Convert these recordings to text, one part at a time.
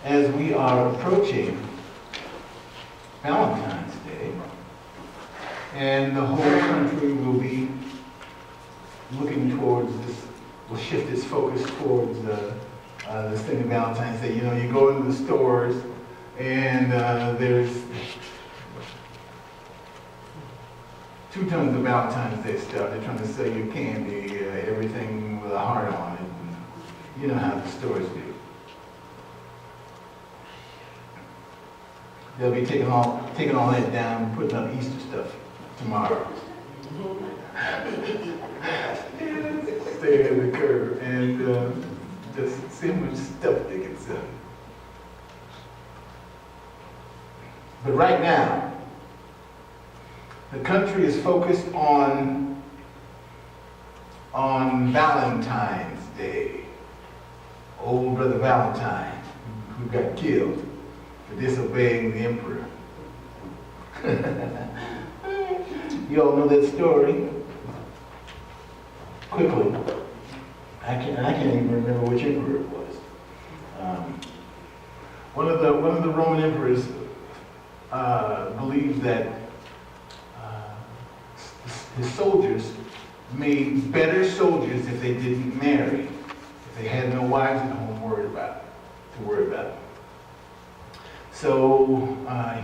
as we are approaching Valentine's Day, and the whole country will be looking towards this, will shift its focus towards this thing of Valentine's Day. You know, you go into the stores and there's 2 tons of Valentine's Day stuff. They're trying to sell you candy, everything with a heart on it. And you know how the stores do. They'll be taking all that down and putting up Easter stuff tomorrow. Stay at the curb and just see how much stuff they can sell. But right now, the country is focused on Valentine's Day. Old Brother Valentine, who got killed for disobeying the emperor. You all know that story. Quickly, I can't even remember which emperor it was. One of the Roman emperors believed that his soldiers made better soldiers if they didn't marry, if they had no wives at home to worry about. So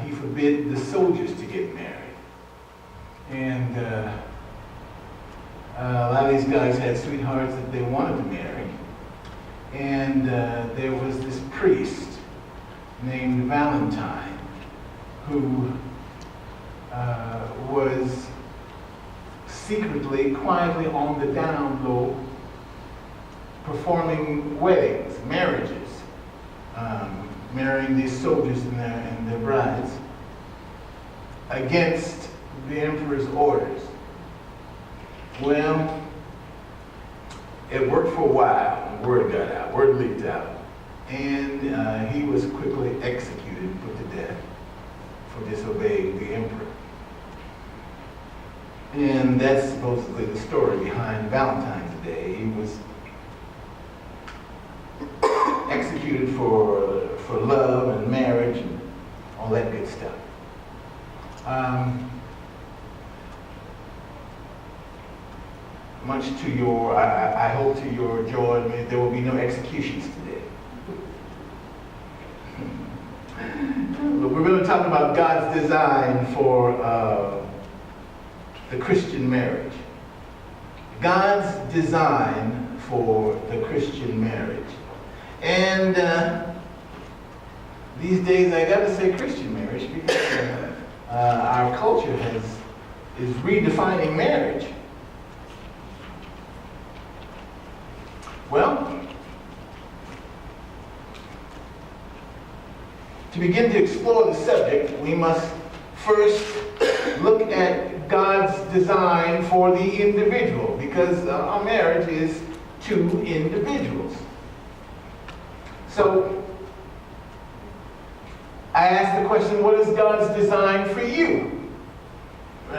he forbid the soldiers to get married. And a lot of these guys had sweethearts that they wanted to marry. And there was this priest named Valentine who was secretly, quietly on the down low performing weddings, marriages, marrying these soldiers and their brides against the emperor's orders. Well, it worked for a while. Word got out, word leaked out, and he was quickly executed and put to death for disobeying the emperor. And that's supposedly the story behind Valentine's Day. He was executed for love and marriage and all that good stuff. Much to your, I hope to your joy, there will be no executions today. But we're going to talk about God's design for the Christian marriage. God's design for the Christian marriage. And these days I got to say Christian marriage because our culture is redefining marriage. Well, to begin to explore the subject, we must first look at God's design for the individual, because our marriage is 2 individuals. So, I ask the question, what is God's design for you?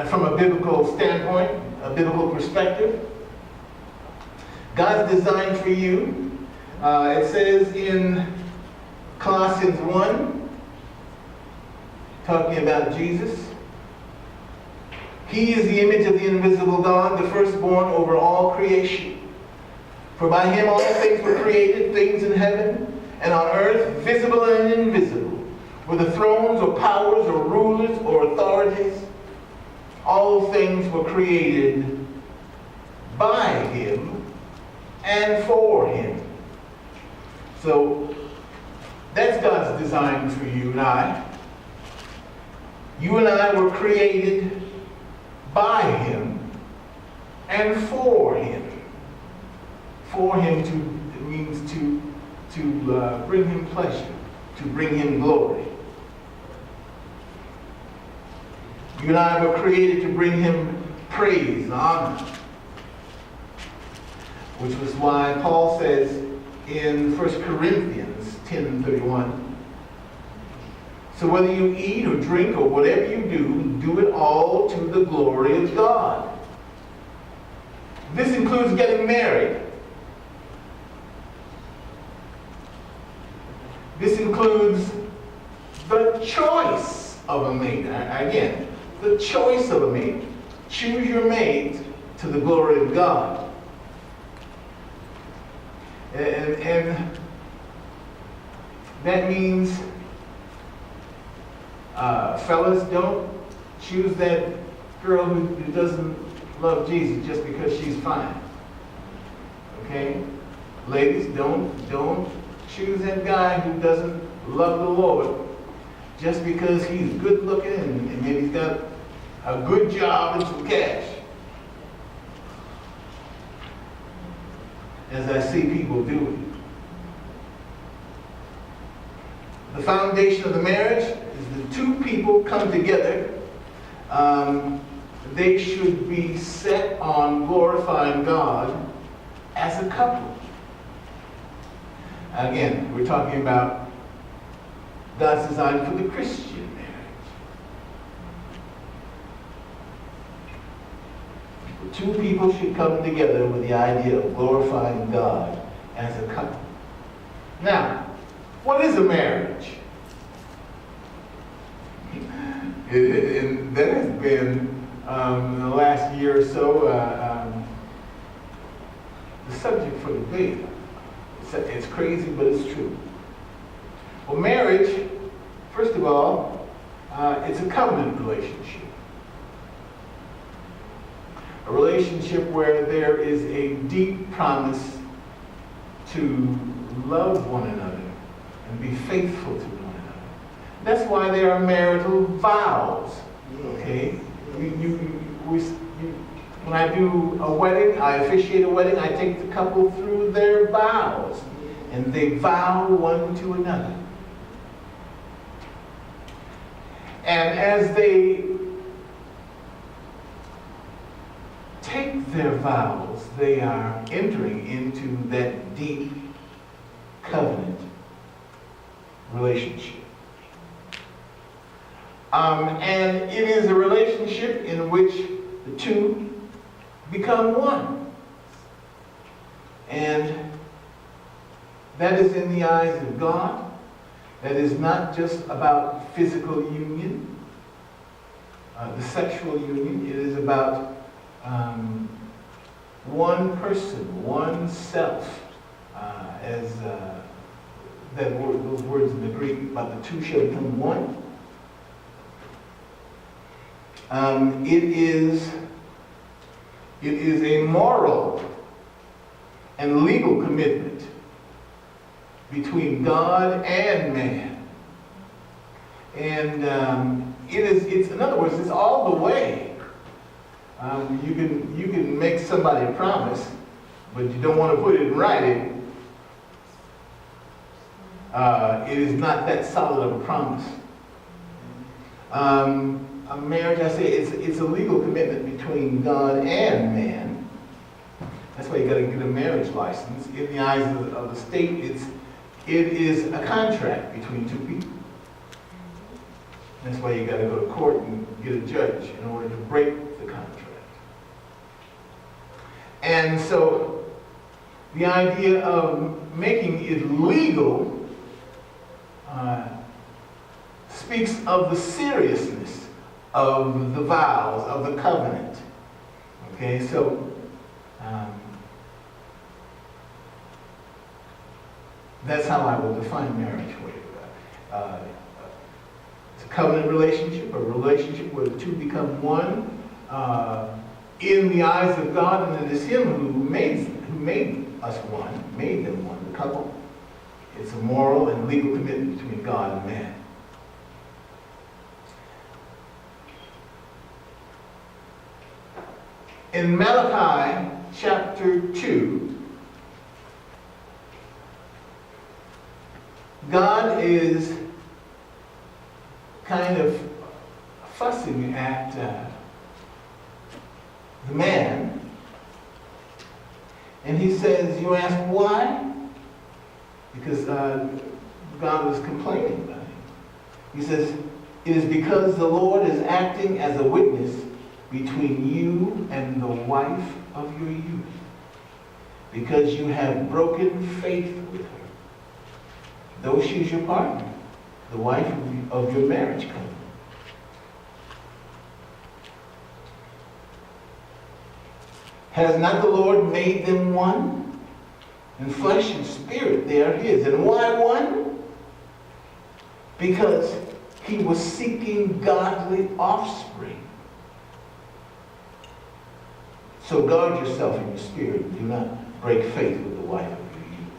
From a biblical standpoint, a biblical perspective. God's design for you, it says in Colossians 1, talking about Jesus, He is the image of the invisible God, the firstborn over all creation. For by Him all things were created, things in heaven and on earth, visible and invisible, whether thrones or powers or rulers or authorities. All things were created by Him and for Him. So that's God's design for you and I. You and I were created by Him and for Him. For Him means to bring Him pleasure, to bring Him glory. You and I were created to bring Him praise and honor. Which was why Paul says in 1 Corinthians 10:31, so whether you eat or drink or whatever you do, do it all to the glory of God. This includes getting married. This includes the choice of a mate. Again, the choice of a mate. Choose your mate to the glory of God. And that means, fellas, don't choose that girl who doesn't love Jesus just because she's fine. Okay? Ladies, don't choose that guy who doesn't love the Lord just because he's good looking and maybe he's got a good job and some cash. As I see people do it. The foundation of the marriage is the two people come together. They should be set on glorifying God as a couple. Again, we're talking about God's design for the Christian marriage. The two people should come together with the idea of glorifying God as a couple. Now, what is a marriage? And that has been, in the last year or so, the subject for debate. It's crazy, but it's true. Well, marriage, first of all, it's a covenant relationship. A relationship where there is a deep promise to love one another and be faithful to one another. That's why there are marital vows. Okay? When I do a wedding, I officiate a wedding, I take the couple through their vows. And they vow one to another. And as they take their vows, they are entering into that deep covenant relationship. And it is a relationship in which the two become one. And that is in the eyes of God. That is not just about physical union, the sexual union. It is about one person, one self, as those words in the Greek about the two shall become one. It is a moral and legal commitment between God and man. And it's in other words, it's all the way. You can make somebody a promise, but you don't want to put it in writing. It is not that solid of a promise. A marriage, I say, it's a legal commitment between God and man. That's why you got to get a marriage license. In the eyes of the state, it is a contract between two people. That's why you got to go to court and get a judge in order to break the contract. And so the idea of making it legal speaks of the seriousness of the vows, of the covenant. Okay, so that's how I will define marriage for you. It's a covenant relationship, a relationship where the two become one in the eyes of God, and it is Him who made us one, made them one, the couple. It's a moral and legal commitment between God and man. In Malachi chapter 2, God is kind of fussing at the man. And he says, you ask why? Because God was complaining about him. He says, it is because the Lord is acting as a witness between you and the wife of your youth, because you have broken faith with her, though she's your partner, the wife of your marriage covenant. Has not the Lord made them one? In flesh and spirit they are his. And why one? Because he was seeking godly offspring. So guard yourself in your spirit. Do not break faith with the wife of your youth.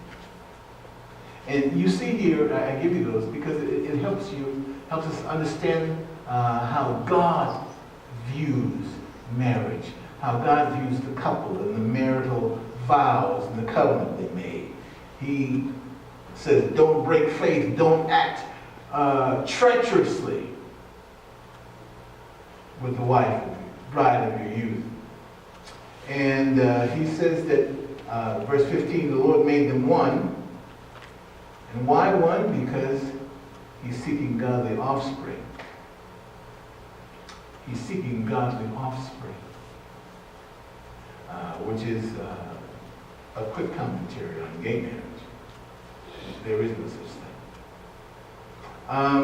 And you see here, I give you those because it helps us understand how God views marriage, how God views the couple and the marital vows and the covenant they made. He says, don't break faith, don't act treacherously with the wife, bride of your youth. And he says that, verse 15, the Lord made them one. And why one? Because he's seeking godly offspring. He's seeking godly offspring, which is a quick commentary on gay marriage. There is no such thing. I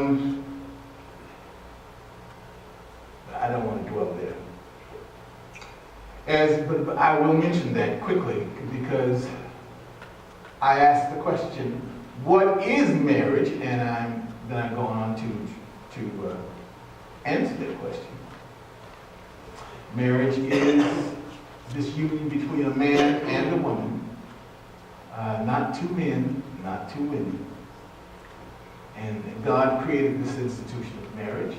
don't want to dwell there. But I will mention that quickly because I asked the question, what is marriage? And I'm going on to answer that question. Marriage is this union between a man and a woman, not two men, not two women. And God created this institution of marriage,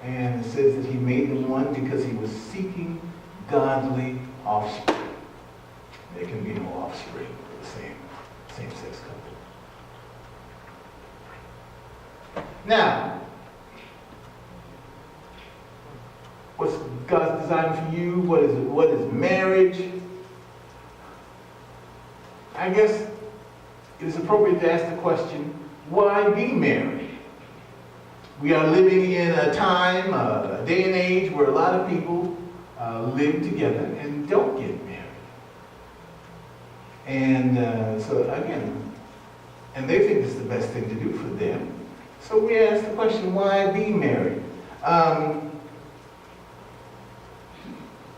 and it says that he made them one because he was seeking godly offspring. There can be no offspring for the same-sex couple. Now, what's God's design for you? What is it? What is marriage? I guess it is appropriate to ask the question, why be married? We are living in a time, a day and age where a lot of people live together and don't get married. And so again, and they think it's the best thing to do for them. So we ask the question, why be married?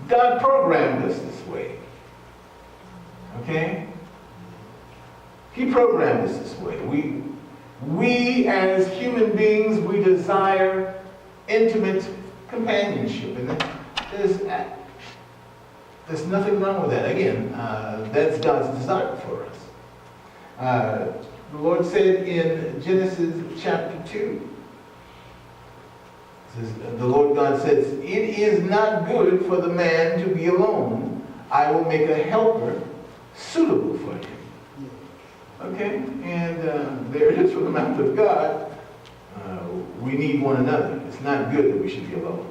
God programmed us this way. Okay? He programmed us this way. We as human beings, we desire intimate companionship. And there's nothing wrong with that. Again, that's God's desire for us. The Lord said in Genesis chapter 2, the Lord God says, it is not good for the man to be alone. I will make a helper suitable for him. Okay? And there it is from the mouth of God. We need one another. It's not good that we should be alone.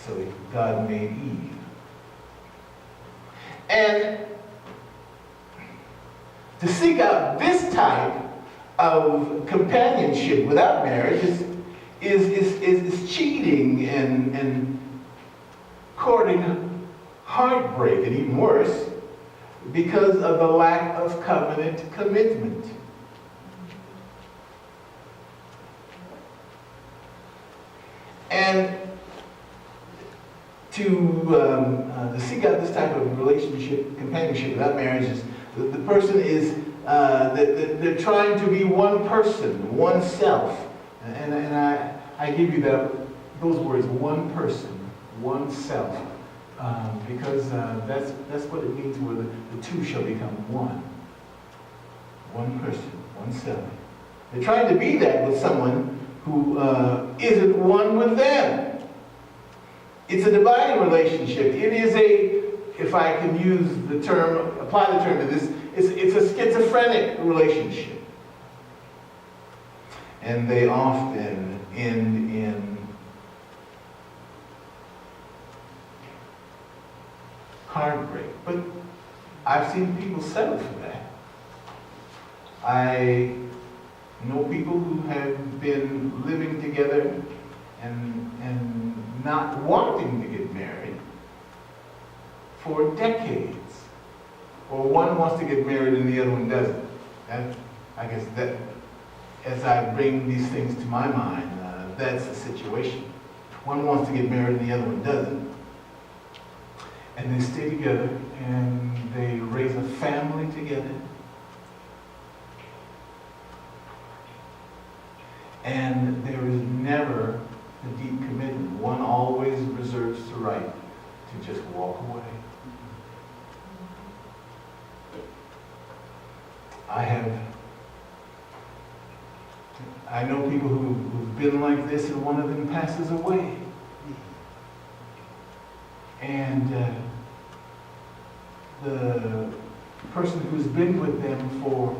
So God made Eve. And to seek out this type of companionship without marriage is cheating and courting heartbreak, and even worse, because of the lack of covenant commitment. And to seek out this type of relationship, companionship without marriage, is the person is they're trying to be one person, one self. And I give you those words, one person, one self, because that's what it means where the two shall become one. One person, one self. They're trying to be that with someone who isn't one with them. It's a dividing relationship. It is if I can use the term, apply the term to this, it's a schizophrenic relationship. And they often end in heartbreak. But I've seen people settle for that. I know people who have been living together and not wanting to get married for decades. Or one wants to get married and the other one doesn't. I guess that as I bring these things to my mind, that's the situation. One wants to get married and the other one doesn't. And they stay together and they raise a family together. And there is never a deep commitment. One always reserves the right to just walk away. I know people who've been like this, and one of them passes away. And the person who's been with them for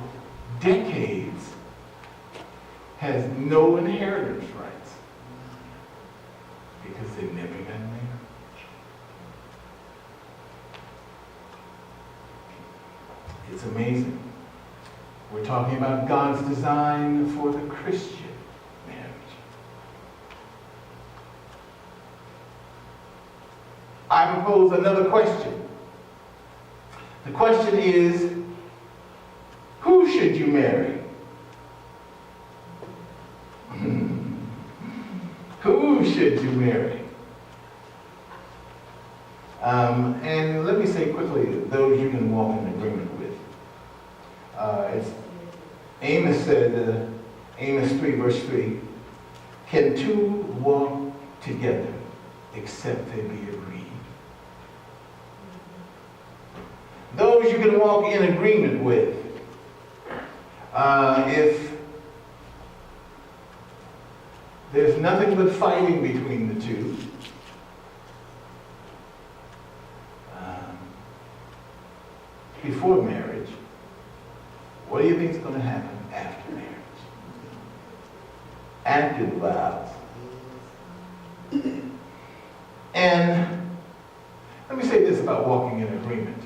decades has no inheritance rights because they never got married. It's amazing. We're talking about God's design for the Christian marriage. I propose another question. The question is, who should you marry? Who should you marry? And let me say quickly, those you can walk in agreement with. Amos said, Amos 3 verse 3, can two walk together except they be agreed? Those you can walk in agreement with. If there's nothing but fighting between the two, before marriage, what do you think is going to happen after marriage? After the vows. And let me say this about walking in agreement.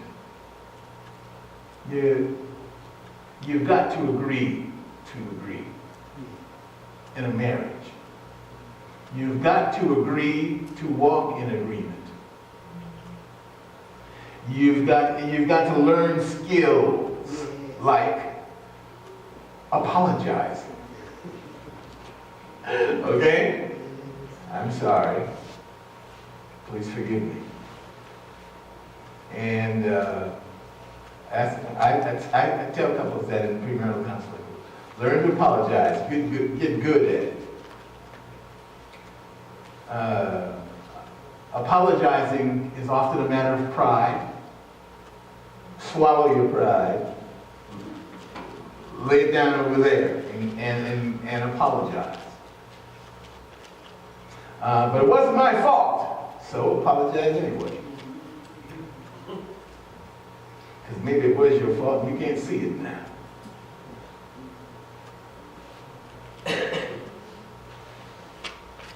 You've got to agree in a marriage. You've got to agree to walk in agreement. You've got to learn skills like apologizing. Okay? I'm sorry. Please forgive me. And I tell couples that in premarital counseling. Learn to apologize. Get good at it. Apologizing is often a matter of pride. Swallow your pride. Lay it down over there and apologize. But it wasn't my fault, so apologize anyway. Because maybe it was your fault and you can't see it now.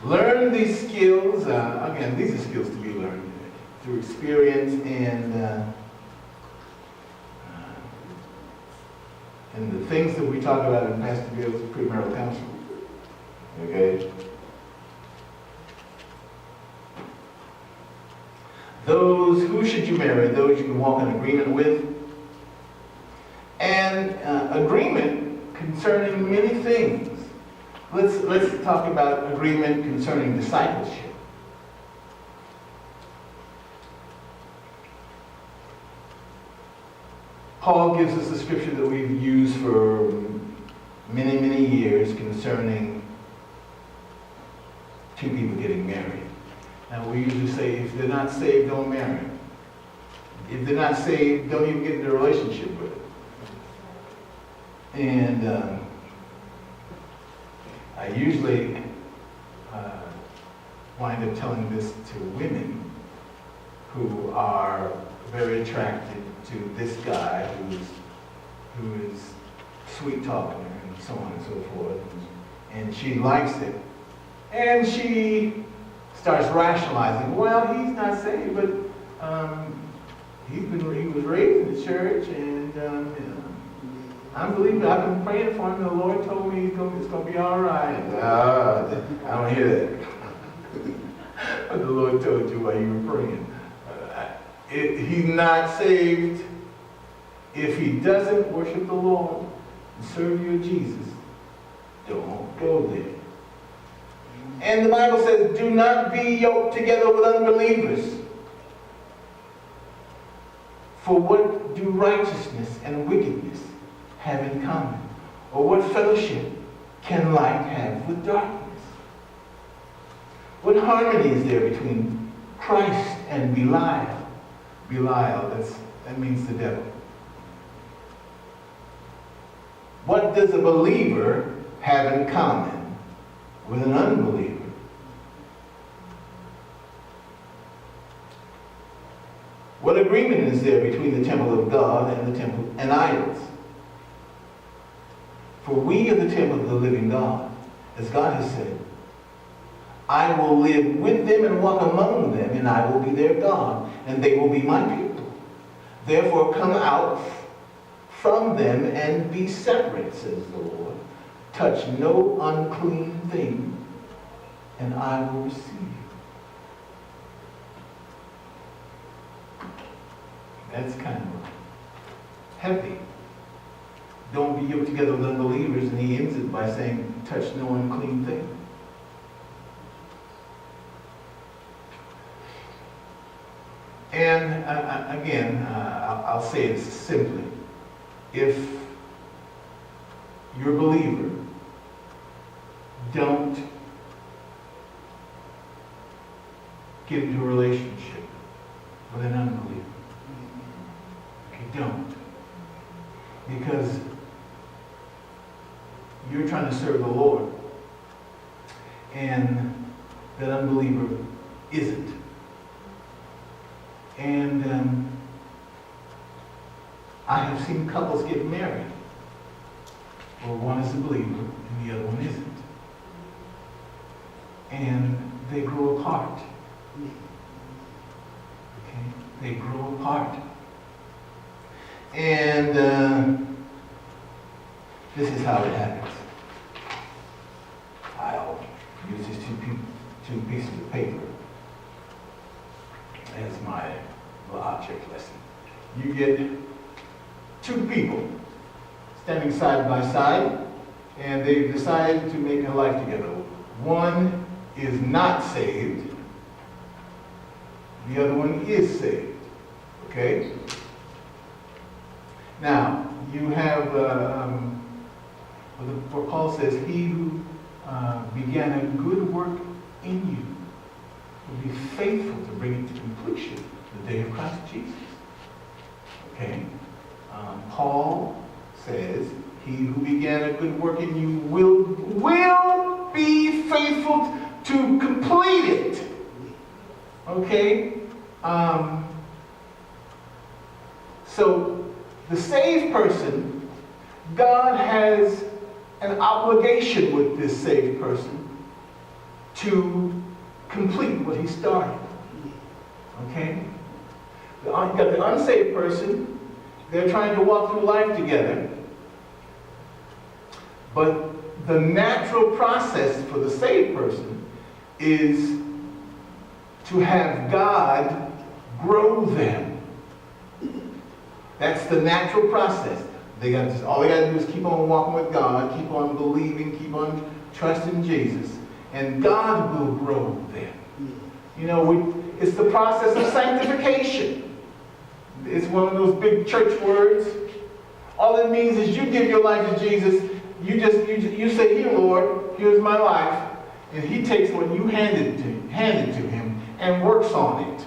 Learn these skills. Again, these are skills to be learned through experience and the things that we talk about in Pastor Bill's premarital counseling. Okay? Those, who should you marry? Those you can walk in agreement with. And agreement concerning many things. Let's talk about agreement concerning discipleship. Paul gives us a scripture that we've used for many, many years concerning two people getting married. Now we usually say, if they're not saved, don't marry them. If they're not saved, don't even get into a relationship with them. And I usually wind up telling this to women who are very attracted to this guy who is sweet talking her and so on and so forth. And she likes it. And she starts rationalizing, well, he's not saved, but he was raised in the church, and I'm believing, I've been praying for him, the Lord told me it's going to be all right. I don't hear that. But the Lord told you while you were praying. He's not saved if he doesn't worship the Lord. and serve your Jesus, don't go there. And the Bible says, do not be yoked together with unbelievers. For what do righteousness and wickedness have in common? Or what fellowship can light have with darkness? What harmony is there between Christ and Belial? Belial, that means the devil. What does a believer have in common with an unbeliever? What agreement is there between the temple of God and the temple and idols? For we are the temple of the living God, as God has said, I will live with them and walk among them, and I will be their God, and they will be my people. Therefore come out from them and be separate, says the Lord. Touch no unclean thing, and I will receive you. That's kind of heavy. Don't be yoked together with unbelievers, and he ends it by saying, touch no unclean thing. And again, I'll say it simply. If you're a believer, don't get into a relationship with an unbeliever. Okay, don't. Because you're trying to serve the Lord, and that unbeliever isn't. And I have seen couples get married where one is a believer and the other one isn't. And they grow apart. Okay? They grow apart. And this is how it happens. I'll use these two pieces of paper as my little object lesson. You get two people standing side by side, and they've decided to make a life together. One is not saved. The other one is saved. Okay? Now, you have what Paul says, he who began a good work in you will be faithful to bring it to completion the day of Christ Jesus. Okay? Paul says, he who began a good work in you will be faithful to complete it. Okay? So, the saved person, God has an obligation with this saved person to complete what he started. Okay? You've got the unsaved person, they're trying to walk through life together. But the natural process for the saved person is to have God grow them. That's the natural process. All they got to do is keep on walking with God, keep on believing, keep on trusting Jesus, and God will grow them. You know, it's the process of sanctification. It's one of those big church words. All it means is you give your life to Jesus. You say, "Here, Lord, here's my life," and He takes what you handed to Him and works on it.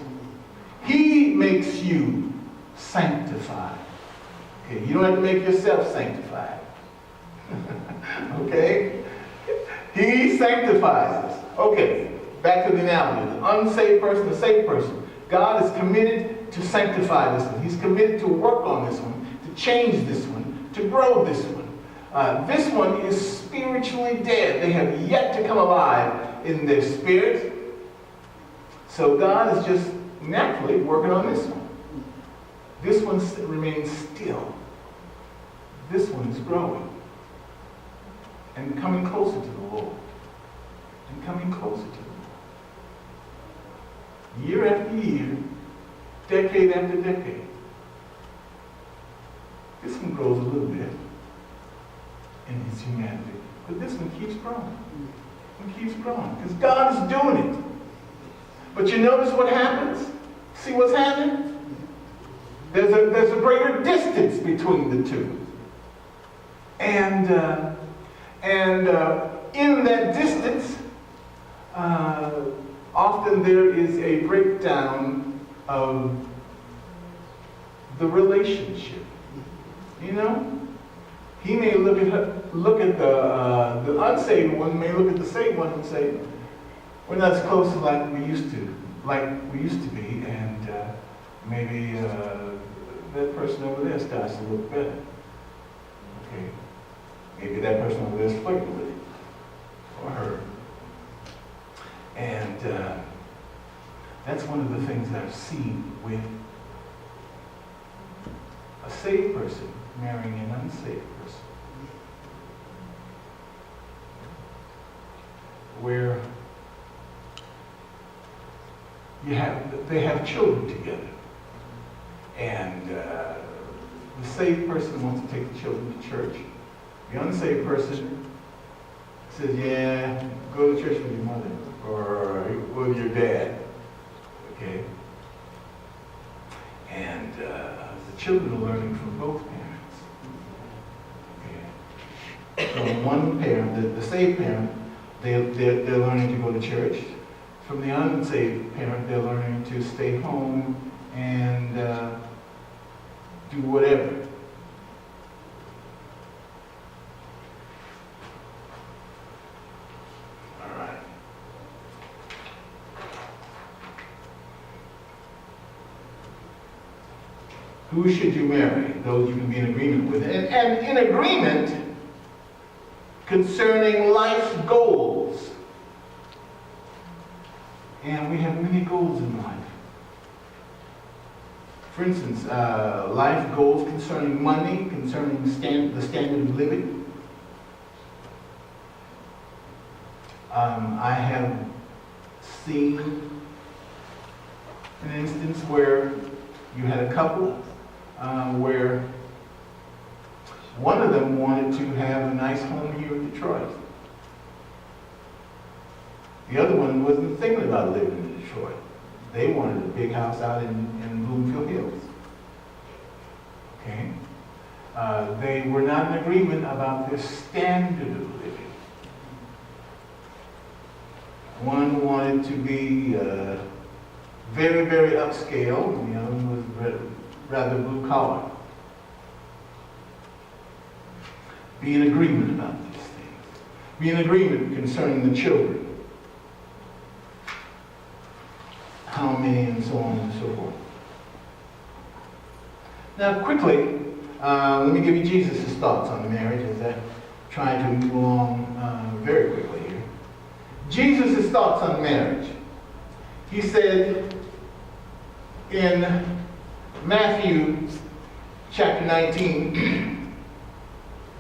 He makes you sanctified. Okay, you don't have to make yourself sanctified. Okay? He sanctifies us. Okay, back to the analogy. The unsaved person, the saved person. God is committed to sanctify this one. He's committed to work on this one, to change this one, to grow this one. This one is spiritually dead. They have yet to come alive in their spirit. So God is just naturally working on this one. This one remains still. This one is growing and coming closer to the Lord. And coming closer to the Lord. Year after year, decade after decade. This one grows a little bit. against humanity. But this one keeps growing. It keeps growing because God is doing it. But you notice what happens? See what's happening? There's a greater distance between the two. And in that distance, often there is a breakdown of the relationship. You know? He may look at the unsaved one, may look at the saved one and say, we're not as close like we used to be, and maybe that person over there starts to look better. Okay. Maybe that person over there is flirting with it, or her. And that's one of the things that I've seen with a saved person marrying an unsaved person. Where they have children together. And the saved person wants to take the children to church. The unsaved person says, yeah, go to church with your mother or with your dad. Okay? And the children are learning from both parents. Okay? From one parent, the saved parent, they're learning to go to church. From the unsaved parent, they're learning to stay home and do whatever. All right. Who should you marry? Those you can be in agreement with. And in agreement concerning life's goals. And we have many goals in life. For instance, life goals concerning money, concerning the standard of living. I have seen an instance where you had a couple where one of them wanted to have a nice home here in Detroit. The other one wasn't thinking about living in Detroit. They wanted a big house out in Bloomfield Hills. Okay? They were not in agreement about their standard of living. One wanted to be very, very upscale, and the other one was rather blue collar. Be in agreement about these things. Be in agreement concerning the children. How many, and so on and so forth. Now, quickly, let me give you Jesus' thoughts on marriage as I try to move along very quickly here. Jesus' thoughts on marriage. He said in Matthew chapter 19,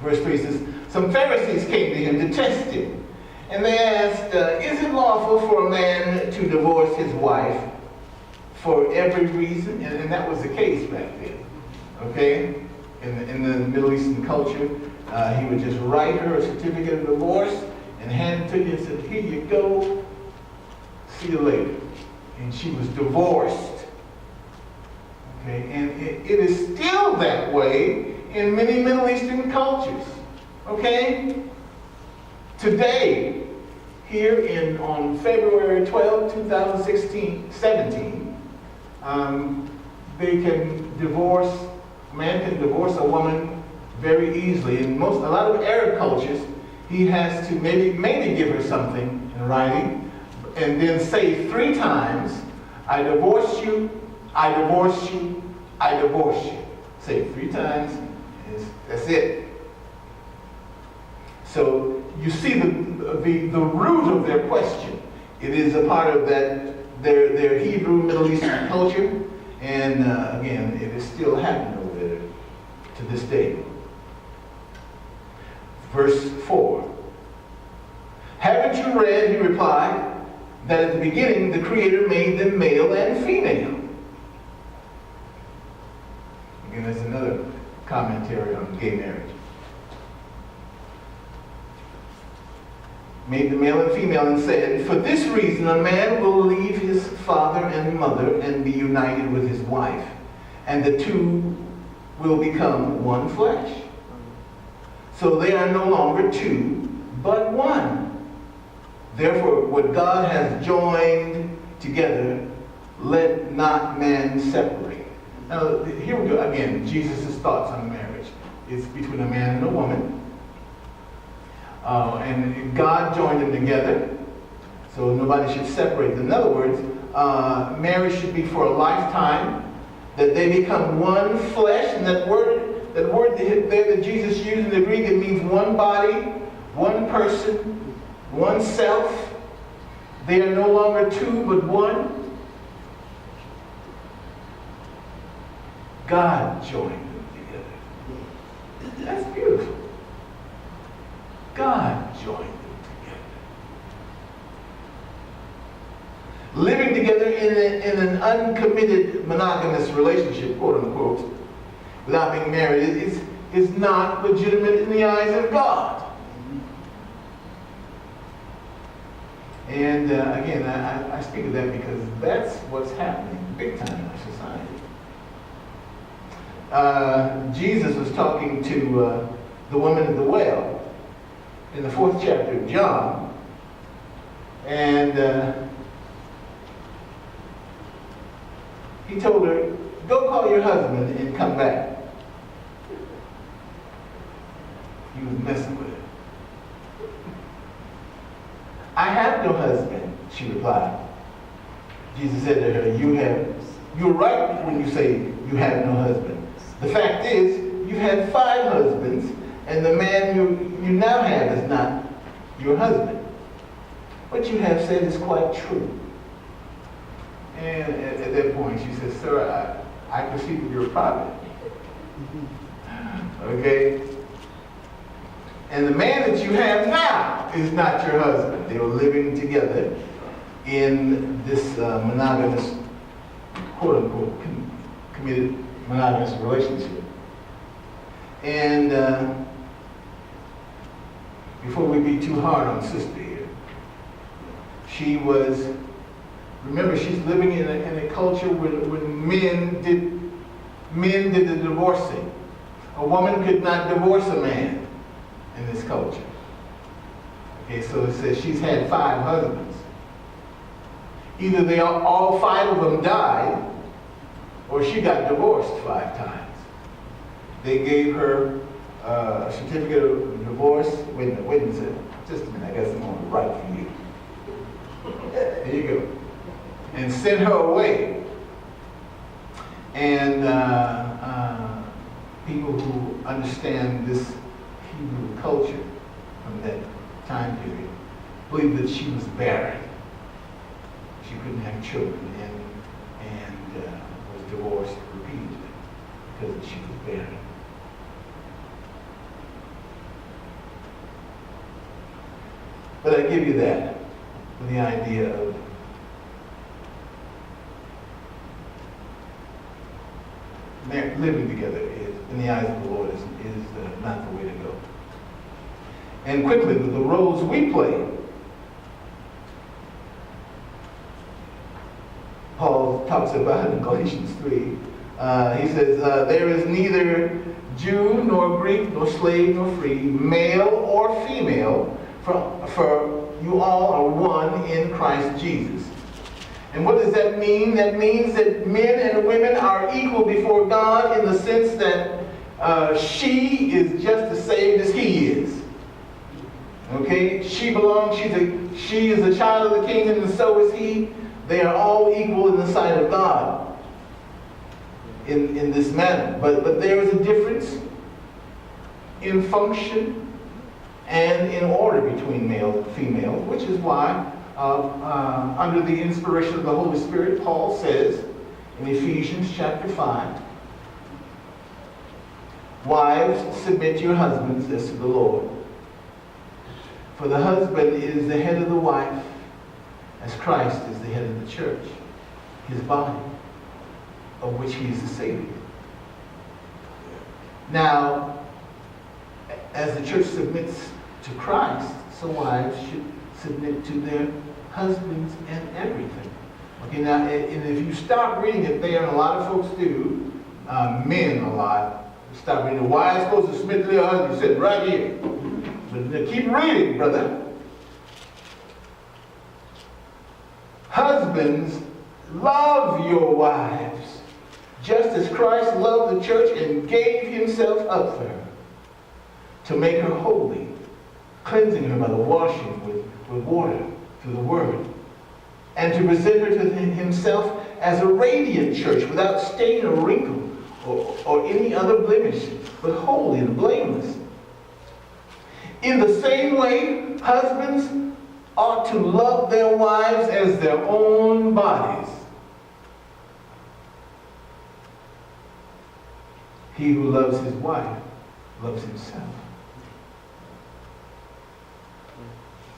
verse 3 says, some Pharisees came to him to test him. And they asked, is it lawful for a man to divorce his wife for every reason? And that was the case back then. Okay? In the Middle Eastern culture, he would just write her a certificate of divorce and hand it to you and said, here you go, see you later. And she was divorced. Okay? And it is still that way in many Middle Eastern cultures. Okay? Today, here on February 12, 2017, they can divorce, a man can divorce a woman very easily. In a lot of Arab cultures, he has to maybe give her something in writing, and then say 3 times, I divorce you, I divorce you, I divorce you. Say it 3 times, that's it. So you see the root of their question. It is a part of their Hebrew Middle Eastern culture, and again, it is still happening over there to this day. Verse 4. Haven't you read, he replied, that at the beginning the Creator made them male and female? Again, that's another commentary on gay marriage. made the male and female, and said, "For this reason a man will leave his father and mother and be united with his wife, and the two will become one flesh. So they are no longer two, but one. Therefore, what God has joined together, let not man separate." Now, here we go again, Jesus' thoughts on marriage. It's between a man and a woman. And God joined them together, so nobody should separate them. In other words, marriage should be for a lifetime, that they become one flesh. And that word there that Jesus used in the Greek, it means one body, one person, one self. They are no longer two, but one. God joined them together. That's beautiful. God joined them together. Living together in an uncommitted monogamous relationship, quote unquote, without being married, is not legitimate in the eyes of God. And again, I speak of that because that's what's happening big time in our society. Jesus was talking to the woman at the well in the 4th chapter of John, and he told her, "Go call your husband and come back." He was messing with her. "I have no husband," she replied. Jesus said to her, "You're right when you say you have no husband. The fact is, you've had 5 husbands, and the man you now have is not your husband. What you have said is quite true." And at that point, she says, "Sir, I perceive that you're a prophet." Okay? "And the man that you have now is not your husband." They were living together in this monogamous, quote-unquote, committed monogamous relationship. And before we be too hard on sister here, remember, she's living in a culture when men did the divorcing. A woman could not divorce a man in this culture. Okay, so it says she's had 5 husbands. Either all 5 of them died, or she got divorced 5 times. They gave her a certificate of divorce. Wait a minute, just a minute, I got something on the right for you. There you go. And sent her away. And people who understand this Hebrew culture from that time period believe that she was barren. She couldn't have children and was divorced repeatedly because she was barren. But I give you that with the idea of living together in the eyes of the Lord is not the way to go. And quickly, the roles we play. Paul talks about in Galatians 3. He says, "There is neither Jew nor Greek, nor slave nor free, male or female, for you all are one in Christ Jesus." And what does that mean? That means that men and women are equal before God in the sense that she is just as saved as he is. Okay? She is a child of the kingdom, and so is he. They are all equal in the sight of God in this manner. But there is a difference in function and in order between male and female, which is why under the inspiration of the Holy Spirit, Paul says in Ephesians chapter 5, "Wives, submit to your husbands as to the Lord. For the husband is the head of the wife, as Christ is the head of the church, his body, of which he is the Savior." Now, as the church submits to Christ, so wives submit to their husbands and everything. Okay, now, and if you stop reading it there, and a lot of folks do, men a lot, stop reading, why is supposed to submit to their husband? You said right here. But keep reading, brother. Husbands, love your wives, just as Christ loved the church and gave himself up for her, to make her holy, cleansing her by the washing with water through the word, and to present her to himself as a radiant church, without stain or wrinkle or any other blemish, but holy and blameless. In the same way, husbands ought to love their wives as their own bodies. He who loves his wife loves himself.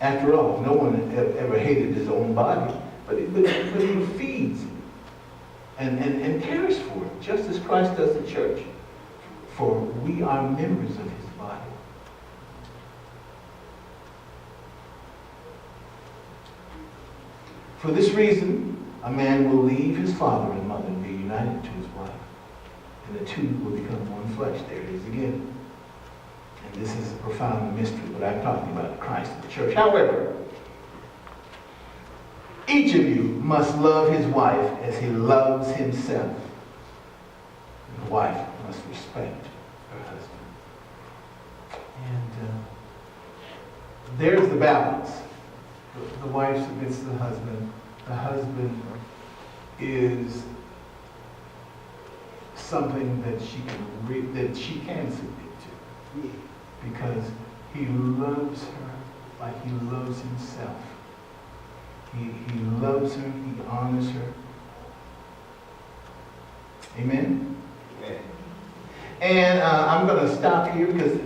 After all, no one ever hated his own body, but he feeds it and cares for it, just as Christ does the church. For we are members of his body. For this reason, a man will leave his father and mother and be united to his wife, and the two will become one flesh. There it is again. And this is a profound mystery, but I'm talking about Christ and the church. However, each of you must love his wife as he loves himself. And the wife must respect her husband. And there's the balance. The wife submits to the husband. The husband is something that she can submit to, because he loves her like he loves himself. He loves her. He honors her. Amen. Amen. And I'm going to stop here because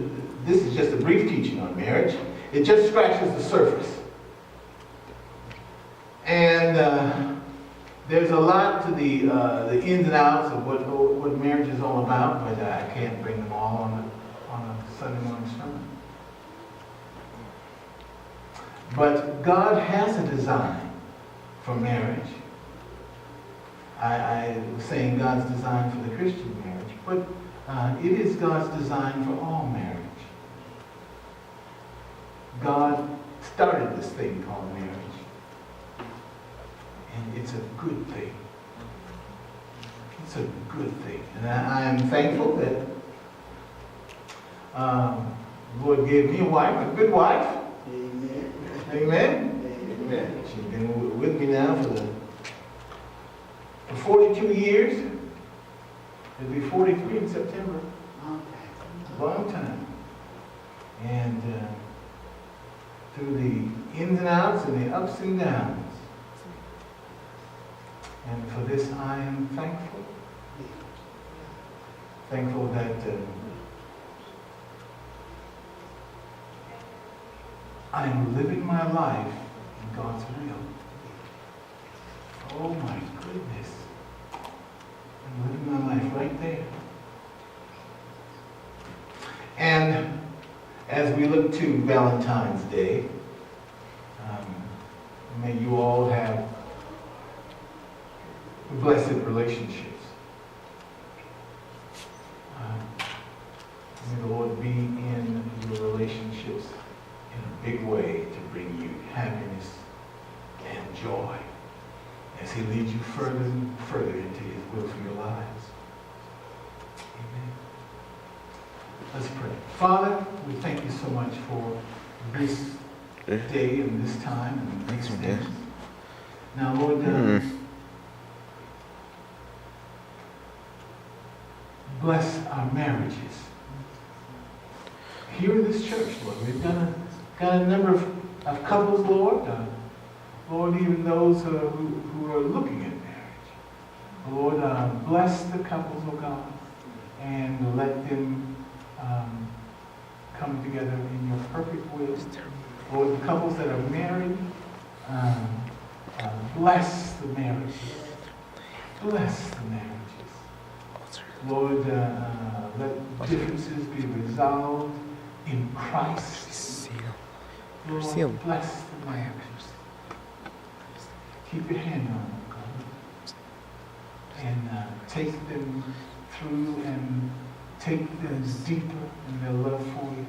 this is just a brief teaching on marriage. It just scratches the surface. And there's a lot to the ins and outs of what marriage is all about, but I can't bring them all on a Sunday morning sermon. But God has a design for marriage. I was saying God's design for the Christian marriage, but it is God's design for all marriage. God started this thing called marriage. And it's a good thing. It's a good thing. And I am thankful that the Lord gave me a wife, a good wife. Amen. Amen. Amen. She's been with me now for 42 years. It'll be 43 in September. A long time. And through the ins and outs and the ups and downs. And for this I am thankful. Thankful that I am living my life in God's will. Oh my goodness. I'm living my life right there. And as we look to Valentine's Day, may you all have blessed relationships. May the Lord be in your relationships in a big way to bring you happiness and joy as he leads you further and further into his will for your lives. Amen. Let's pray. Father, we thank you so much for this day and this time and these things. Now, Lord, bless our marriages. Here in this church, Lord, we've got a number of couples, Lord. Lord, even those who are looking at marriage. Lord, bless the couples, oh God, and let them come together in your perfect will. Lord, the couples that are married, bless the marriages. Bless the marriages. Lord, let differences be resolved in Christ. Lord, Всем. bless the marriages. Keep your hand on them, God. And take them through and take them deeper in their love for you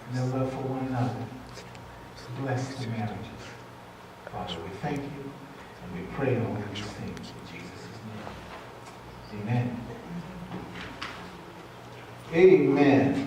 and their love for one another. Bless the marriages. Father, we thank you and we pray all these things in Jesus' name. Amen. Amen.